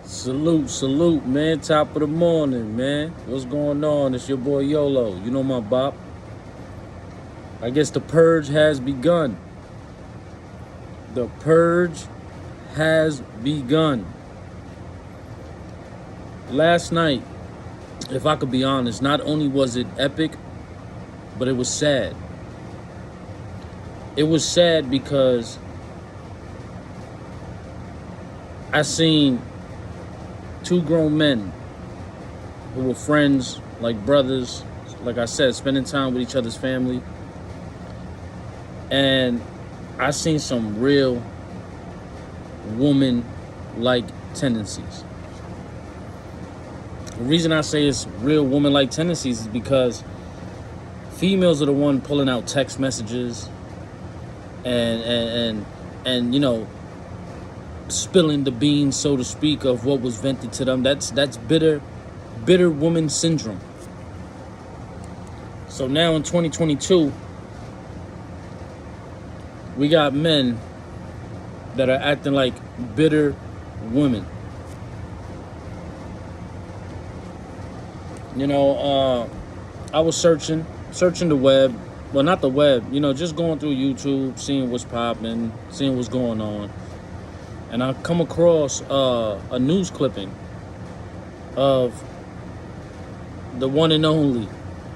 Salute, man. Top of the morning, man. What's going on? It's your boy YOLO. You know my bop. I guess the purge has begun. The purge has begun. Last night, if I could be honest, not only was it epic, but it was sad. It was sad because I seen two grown men who were friends, like brothers, like I said, spending time with each other's family. And I seen some real woman-like tendencies. The reason I say it's real woman-like tendencies is because females are the one pulling out text messages and you know, spilling the beans, so to speak, of what was vented to them. That's bitter woman syndrome. So now in 2022, we got men that are acting like bitter women. You know, I was searching the web. Well, not the web, you know, just going through YouTube, seeing what's popping, seeing what's going on. And I come across a news clipping of the one and only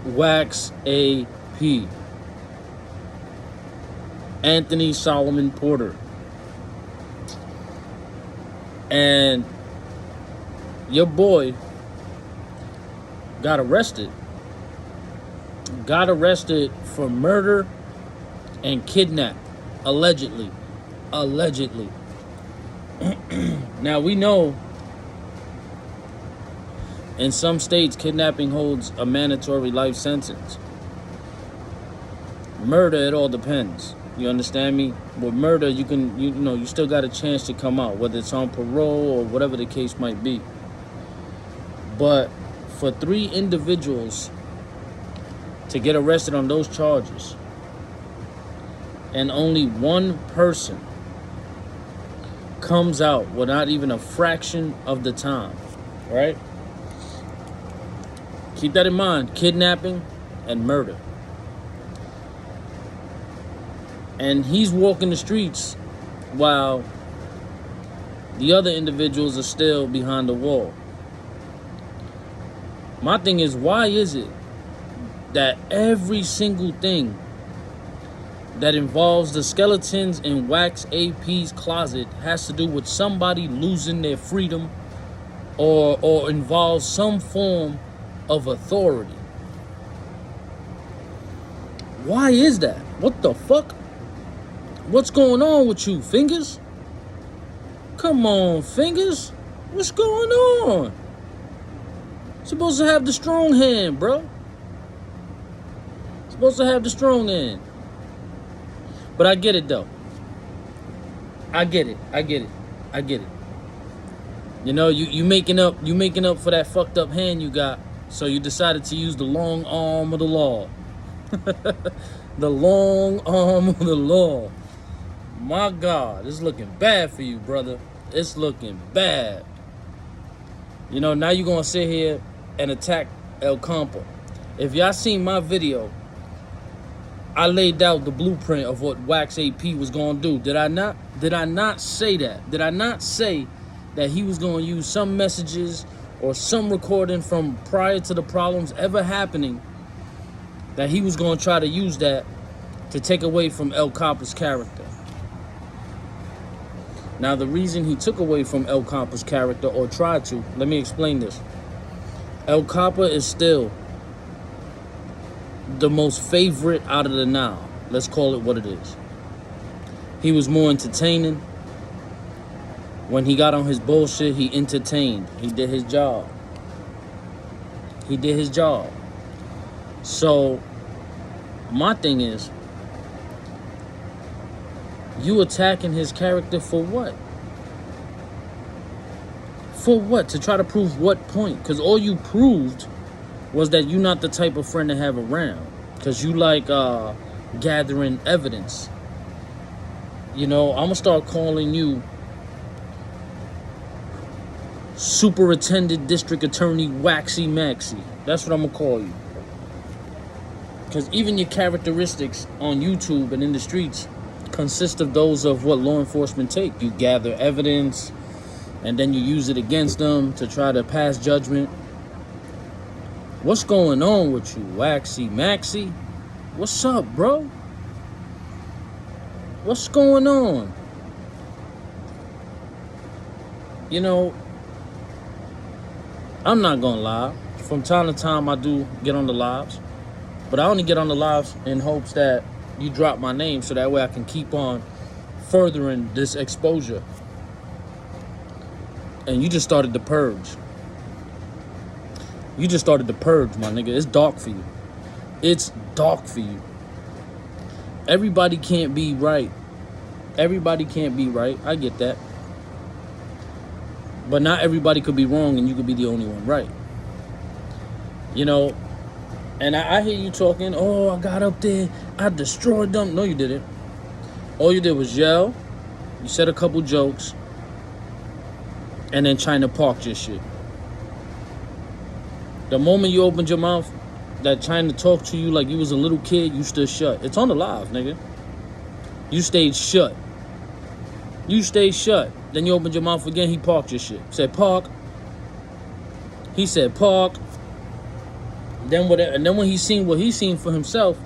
Wax AP, Anthony Solomon Porter. And your boy got arrested for murder and kidnap, allegedly. Now, we know in some states kidnapping holds a mandatory life sentence. Murder, it all depends. You understand me? With murder, you still got a chance to come out, whether it's on parole or whatever the case might be. But for 3 individuals to get arrested on those charges and only one person comes out with not even a fraction of the time, right? Keep that in mind, kidnapping and murder. And he's walking the streets while the other individuals are still behind the wall. My thing is, why is it that every single thing that involves the skeletons in Wax AP's closet has to do with somebody losing their freedom or involves some form of authority? Why is that? What the fuck? What's going on with you, Fingers? Come on, Fingers. What's going on? Supposed to have the strong hand, bro. Supposed to have the strong hand. But I get it, though. I get it. You know, you making up for that fucked up hand you got, so you decided to use the long arm of the law. The long arm of the law. My God, it's looking bad for you, brother. It's looking bad. You know, now you're gonna sit here and attack El Campo. If y'all seen my video, I laid out the blueprint of what Wax AP was going to do. Did I not? Did I not say that? Did I not say that he was going to use some messages or some recording from prior to the problems ever happening, that he was going to try to use that to take away from El Capo's character? Now, the reason he took away from El Capo's character, or tried to, let me explain this. El Capo is still the most favorite out of the now. Let's call it what it is. He was more entertaining. When he got on his bullshit, he entertained. He did his job. So, my thing is, you attacking his character for what? For what? To try to prove what point? Because all you proved was that you're not the type of friend to have around. Because you like gathering evidence. You know, I'm going to start calling you Superintendent District Attorney Waxy Maxy. That's what I'm gonna call you. Because even your characteristics on YouTube and in the streets consist of those of what law enforcement take. You gather evidence, and then you use it against them to try to pass judgment. What's going on with you, Waxy Maxy? What's up, bro? What's going on? You know, I'm not gonna lie. From time to time, I do get on the lives. But I only get on the lives in hopes that you drop my name so that way I can keep on furthering this exposure. And you just started the purge. You just started the purge, my nigga. It's dark for you. It's dark for you. Everybody can't be right. Everybody can't be right. I get that. But not everybody could be wrong and you could be the only one right. You know, and I hear you talking, oh, I got up there, I destroyed them. No, you didn't. All you did was yell, you said a couple jokes, and then China parked your shit. The moment you opened your mouth, that China talked to you like you was a little kid, you stood shut. It's on the live, nigga. You stayed shut. You stayed shut. Then you opened your mouth again, he parked your shit. Said park. He said park. Then whatever, and then when he seen what he seen for himself,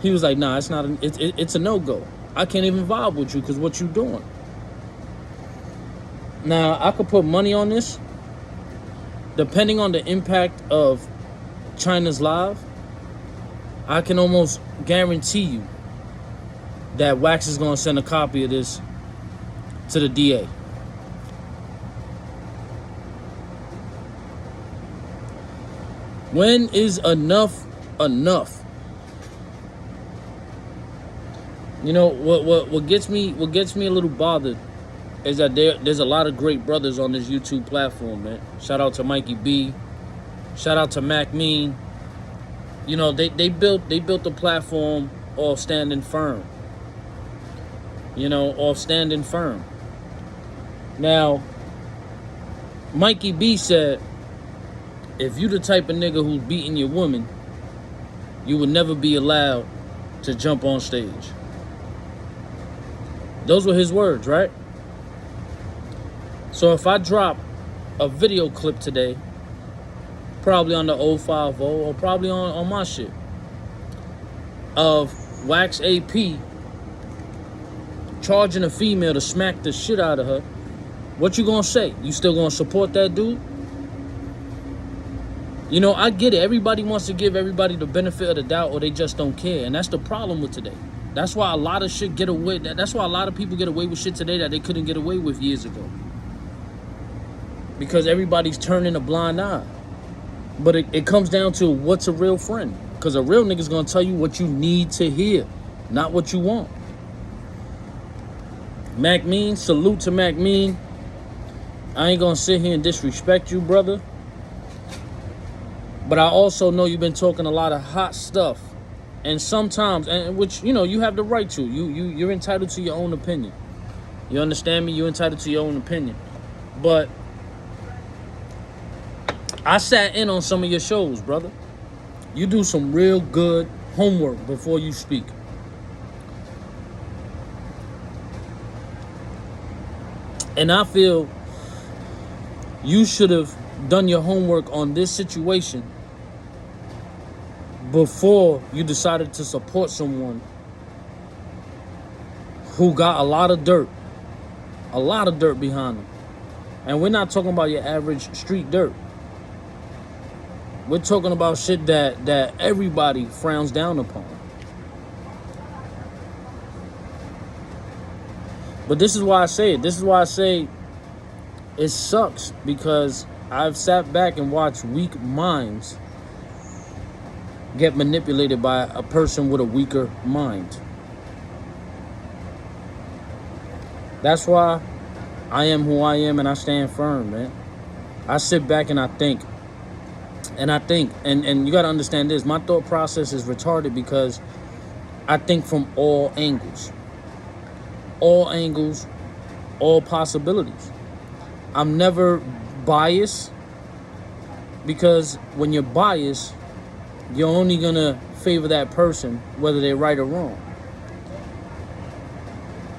he was like, nah, it's not. It's a no-go. I can't even vibe with you because what you doing. Now, I could put money on this. Depending on the impact of China's live, I can almost guarantee you that Wax is going to send a copy of this to the DA. When is enough enough? You know what gets me a little bothered is that there's a lot of great brothers on this YouTube platform, man. Shout out to Mikey B. Shout out to Mac Mean. You know, they built the platform off standing firm. You know, off standing firm. Now, Mikey B said, if you the type of nigga who's beating your woman, you would never be allowed to jump on stage. Those were his words, right? So if I drop a video clip today, probably on the 050 or probably on my shit, of Wax AP charging a female to smack the shit out of her, what you gonna say? You still gonna support that dude? You know, I get it. Everybody wants to give everybody the benefit of the doubt, or they just don't care. And that's the problem with today. That's why a lot of shit get away. That's why a lot of people get away with shit today that they couldn't get away with years ago. Because everybody's turning a blind eye. But it comes down to what's a real friend. Because a real nigga's going to tell you what you need to hear, not what you want. Mac Mean, salute to Mac Mean. I ain't going to sit here and disrespect you, brother. But I also know you've been talking a lot of hot stuff. And sometimes, and which, you know, you have the right to. You're entitled to your own opinion. You understand me? You're entitled to your own opinion. But I sat in on some of your shows, brother. You do some real good homework before you speak. And I feel you should have done your homework on this situation before you decided to support someone who got a lot of dirt behind them. And we're not talking about your average street dirt. We're talking about shit that everybody frowns down upon. But this is why I say it. This is why I say it sucks, because I've sat back and watched weak minds get manipulated by a person with a weaker mind. That's why I am who I am and I stand firm, man. I sit back and I think. And you got to understand this. My thought process is retarded because I think from all angles. All angles, all possibilities. I'm never biased, because when you're biased, you're only gonna favor that person, whether they're right or wrong.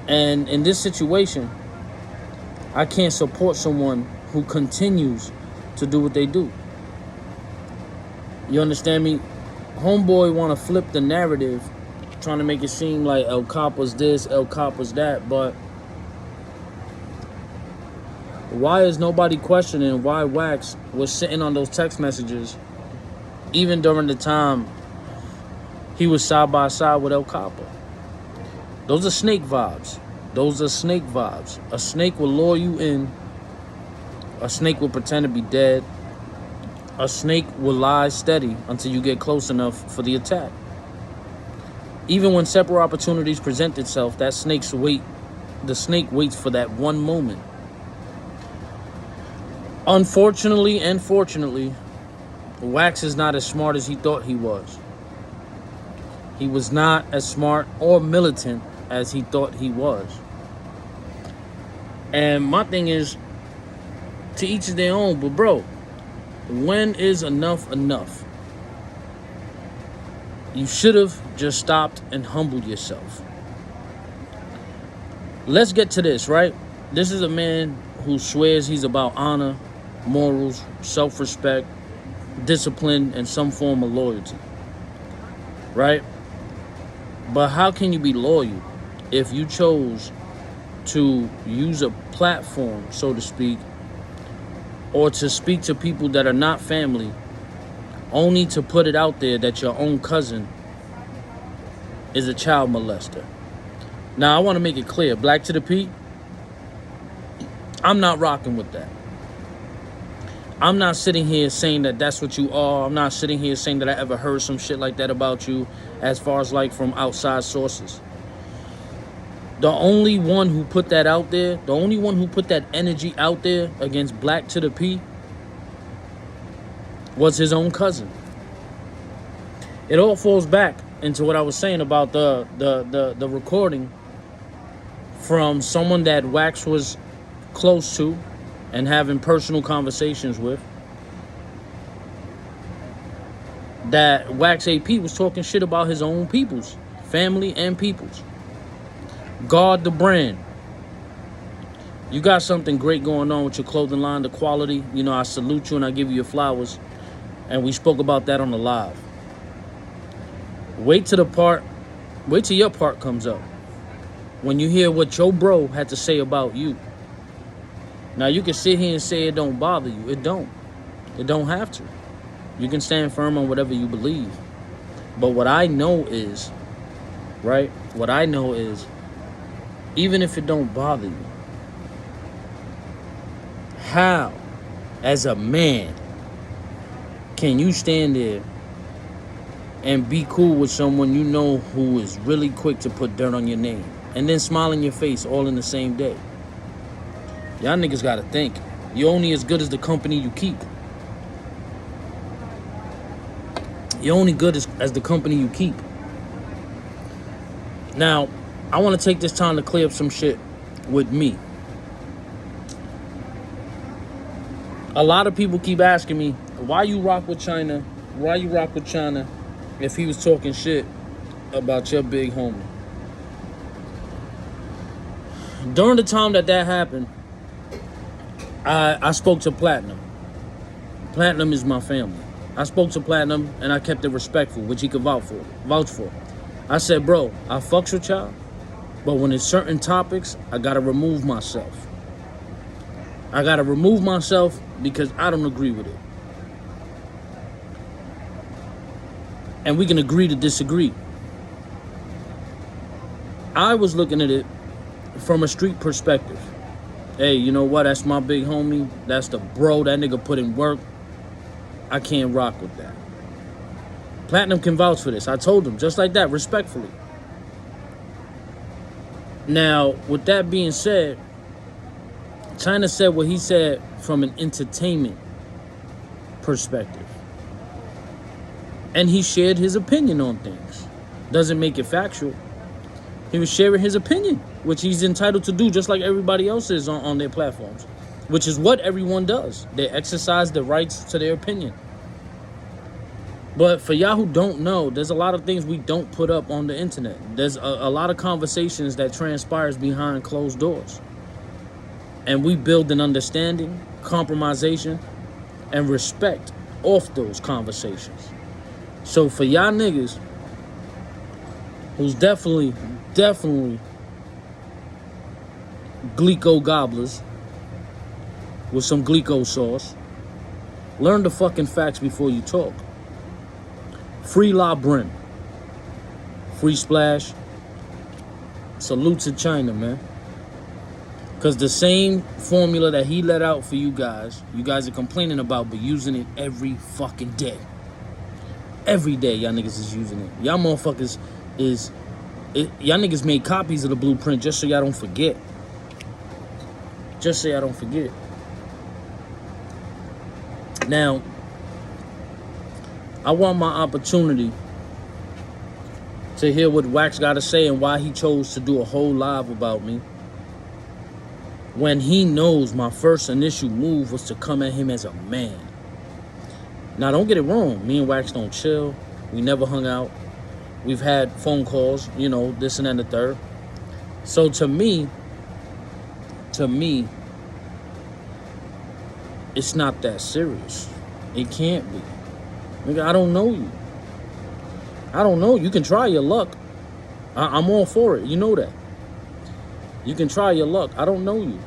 And in this situation, I can't support someone who continues to do what they do. You understand me? Homeboy want to flip the narrative, trying to make it seem like El Capo's this, El Capo's that, but why is nobody questioning why Wax was sitting on those text messages even during the time he was side by side with El Capo? Those are snake vibes. Those are snake vibes. A snake will lure you in. A snake will pretend to be dead. A snake will lie steady until you get close enough for the attack. Even when separate opportunities present itself, the snake waits for that one moment. Unfortunately and fortunately, Wax is not as smart as he thought he was. He was not as smart or militant as he thought he was. And my thing is, to each is their own, but bro, when is enough enough? You should have just stopped and humbled yourself. Let's get to this, right? This is a man who swears he's about honor, morals, self-respect, discipline, and some form of loyalty, right? But how can you be loyal if you chose to use a platform, so to speak, or to speak to people that are not family, only to put it out there that your own cousin is a child molester? Now, I want to make it clear, Black to the P, I'm not rocking with that. I'm not sitting here saying that that's what you are. I'm not sitting here saying that I ever heard some shit like that about you, as far as like from outside sources. The only one who put that out there, the only one who put that energy out there against Black to the P was his own cousin. It all falls back into what I was saying about the recording from someone that Wax was close to and having personal conversations with, that Wax AP was talking shit about his own peoples, family and peoples. Guard the brand. You got something great going on with your clothing line, the quality. You know, I salute you and I give you your flowers. And we spoke about that on the live. Wait till your part comes up, when you hear what your bro had to say about you. Now, you can sit here and say it don't bother you. It don't. It don't have to. You can stand firm on whatever you believe. But what I know is, right? What I know is, even if it don't bother you, how, as a man, can you stand there and be cool with someone you know who is really quick to put dirt on your name and then smile in your face all in the same day? Y'all niggas gotta think. You're only as good as the company you keep. You're only good as the company you keep. Now, I want to take this time to clear up some shit with me. A lot of people keep asking me, why you rock with China? Why you rock with China if he was talking shit about your big homie? During the time that happened, I spoke to Platinum. Platinum is my family. I spoke to Platinum and I kept it respectful, which he could vouch for. I said, bro, I fucks with y'all, but when it's certain topics, I gotta remove myself. I gotta remove myself because I don't agree with it. And we can agree to disagree. I was looking at it from a street perspective. Hey, you know what? That's my big homie. That's the bro. That nigga put in work. I can't rock with that. Platinum can vouch for this. I told him just like that, respectfully. Now, with that being said, China said what he said from an entertainment perspective. And he shared his opinion on things. Doesn't make it factual. He was sharing his opinion, which he's entitled to do just like everybody else is on their platforms. which is what everyone does. They exercise their rights to their opinion. But for y'all who don't know, there's a lot of things we don't put up on the internet. There's a lot of conversations that transpires behind closed doors. And we build an understanding, compromisation, and respect off those conversations. So for y'all niggas who's definitely Glico gobblers with some Glico sauce, learn the fucking facts before you talk. Free La Brim. Free Splash. Salute to China, man. Because the same formula that he let out for you guys are complaining about, but using it every fucking day. Every day, y'all niggas is using it. Y'all motherfuckers y'all niggas made copies of the blueprint just so y'all don't forget. Just so y'all don't forget. Now, I want my opportunity to hear what Wax got to say and why he chose to do a whole live about me, when he knows my first initial move was to come at him as a man. Now, don't get it wrong. Me and Wax don't chill. We never hung out. We've had phone calls, you know, this and that and the third. So to me, it's not that serious. It can't be. Nigga, I don't know you. I don't know. You can try your luck. I'm all for it. You know that. You can try your luck. I don't know you.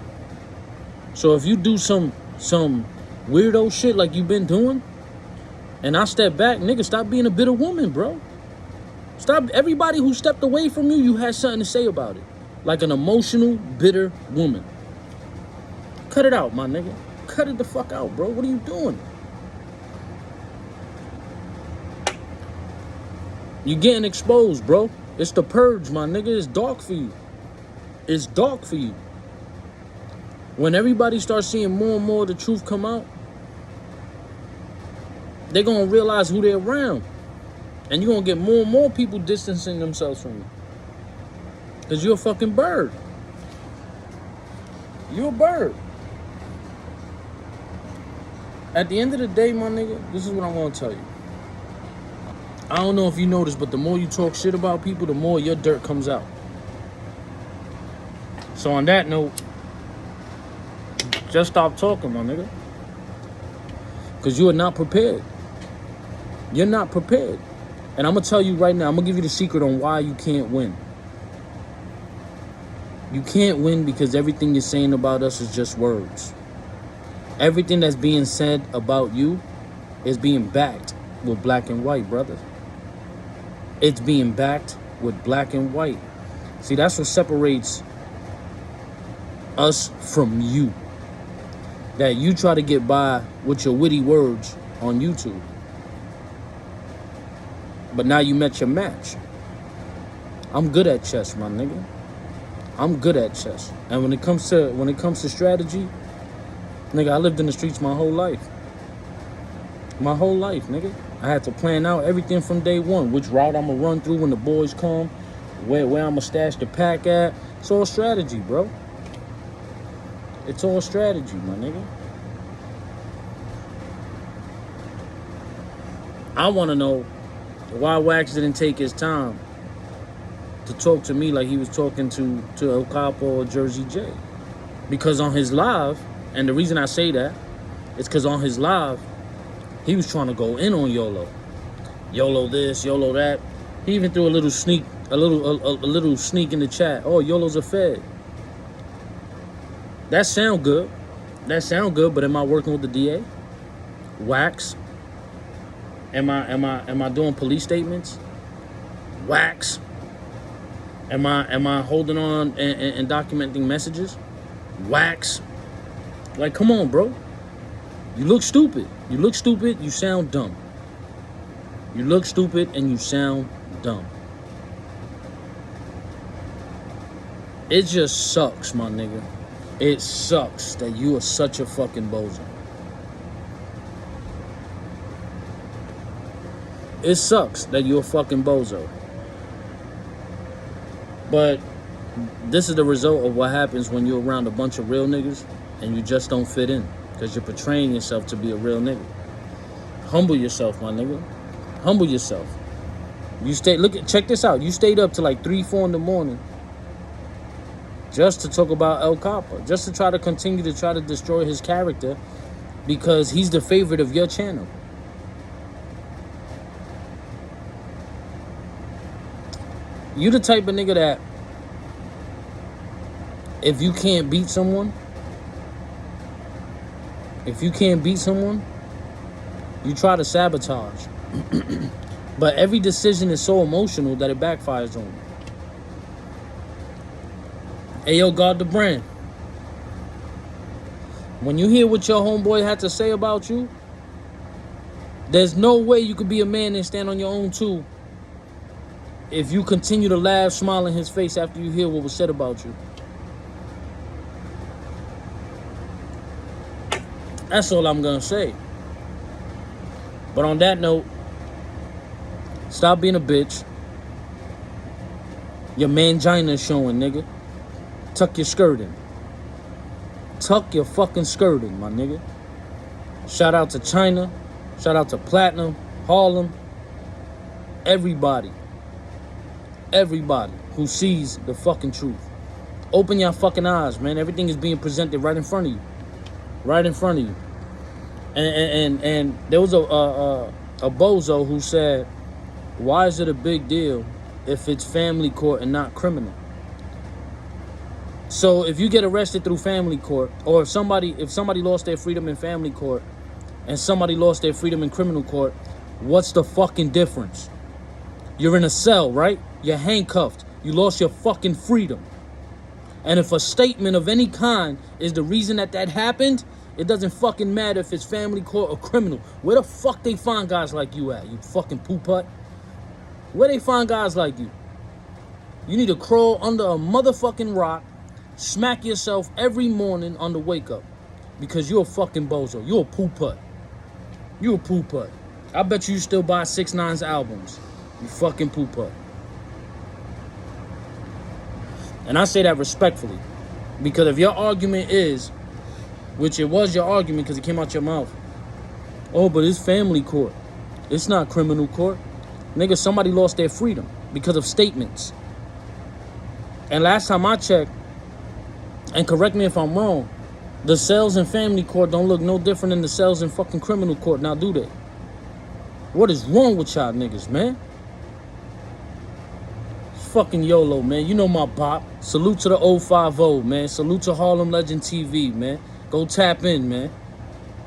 So if you do some weirdo shit like you've been doing, and I step back, nigga, stop being a bitter woman, bro. Stop. Everybody who stepped away from you, you had something to say about it. Like an emotional, bitter woman. Cut it out, my nigga. Cut it the fuck out, bro. What are you doing? You getting exposed, bro. It's the purge, my nigga. It's dark for you. It's dark for you. When everybody starts seeing more and more of the truth come out, they're going to realize who they're around. And you're going to get more and more people distancing themselves from you. Because you're a fucking bird. You're a bird. At the end of the day, my nigga, this is what I'm going to tell you. I don't know if you noticed, but the more you talk shit about people, the more your dirt comes out. So on that note, just stop talking, my nigga. Because you are not prepared. You're not prepared. And I'm going to tell you right now, I'm going to give you the secret on why you can't win. You can't win because everything you're saying about us is just words. Everything that's being said about you is being backed with black and white, brother. It's being backed with black and white. See, that's what separates us from you. That you try to get by with your witty words on YouTube. But now you met your match. I'm good at chess, my nigga. I'm good at chess. And when it comes to strategy, nigga, I lived in the streets my whole life. My whole life, nigga. I had to plan out everything from day one. Which route I'm going to run through when the boys come. Where I'm going to stash the pack at. It's all strategy, bro. It's all strategy, my nigga. I want to know why Wax didn't take his time to talk to me like he was talking to El Capo or Jersey J. Because on his live, and the reason I say that is because on his live, he was trying to go in on YOLO. YOLO this, YOLO that. He even threw a little sneak in the chat. Oh, YOLO's a fed. That sound good. But am I working with the DA? Wax. Am I doing police statements? Wax. Am I holding on and documenting messages? Wax. Like, come on, bro. You look stupid. You sound dumb. You look stupid and you sound dumb. It just sucks, my nigga. It sucks that you are such a fucking bozo. It sucks that you're a fucking bozo. But this is the result of what happens when you're around a bunch of real niggas And you just don't fit in because you're portraying yourself to be a real nigga. Humble yourself, my nigga. Humble yourself. You check this out. You stayed up to like 3, 4 in the morning just to talk about El Capa, just to try to continue to try to destroy his character because he's the favorite of your channel. You the type of nigga that if you can't beat someone, you try to sabotage. But every decision is so emotional that it backfires on you. Hey, yo, guard the brand. When you hear what your homeboy had to say about you, there's no way you could be a man and stand on your own too if you continue to laugh, smile in his face after you hear what was said about you. That's all I'm gonna say. But on that note, stop being a bitch. Your mangina is showing, nigga. Tuck your skirt in. Tuck your fucking skirt in, my nigga. Shout out to China. Shout out to Platinum, Harlem. Everybody who sees the fucking truth. Open your fucking eyes, man. Everything is being presented right in front of you. Right in front of you. And there was a bozo who said, why is it a big deal if it's family court and not criminal? So if you get arrested through family court, or if somebody lost their freedom in family court and somebody lost their freedom in criminal court, what's the fucking difference? You're in a cell, right? You're handcuffed. You lost your fucking freedom. And if a statement of any kind is the reason that happened, it doesn't fucking matter if it's family court or criminal. Where the fuck they find guys like you at, you fucking poop-hut? Where they find guys like you? You need to crawl under a motherfucking rock, smack yourself every morning on the wake up. Because you're a fucking bozo. You're a poop-hut. You're a poop-hut. I bet you still buy 6ix9ine's albums. You fucking poop-hut. And I say that respectfully. Because if your argument is, which it was your argument because it came out your mouth, oh, but it's family court. It's not criminal court. Nigga, somebody lost their freedom because of statements. And last time I checked, and correct me if I'm wrong, the cells in family court don't look no different than the cells in fucking criminal court now, do they? What is wrong with y'all niggas, man? It's fucking YOLO, man. You know my bop. Salute to the 050, man. Salute to Harlem Legend TV, man. Go tap in, man.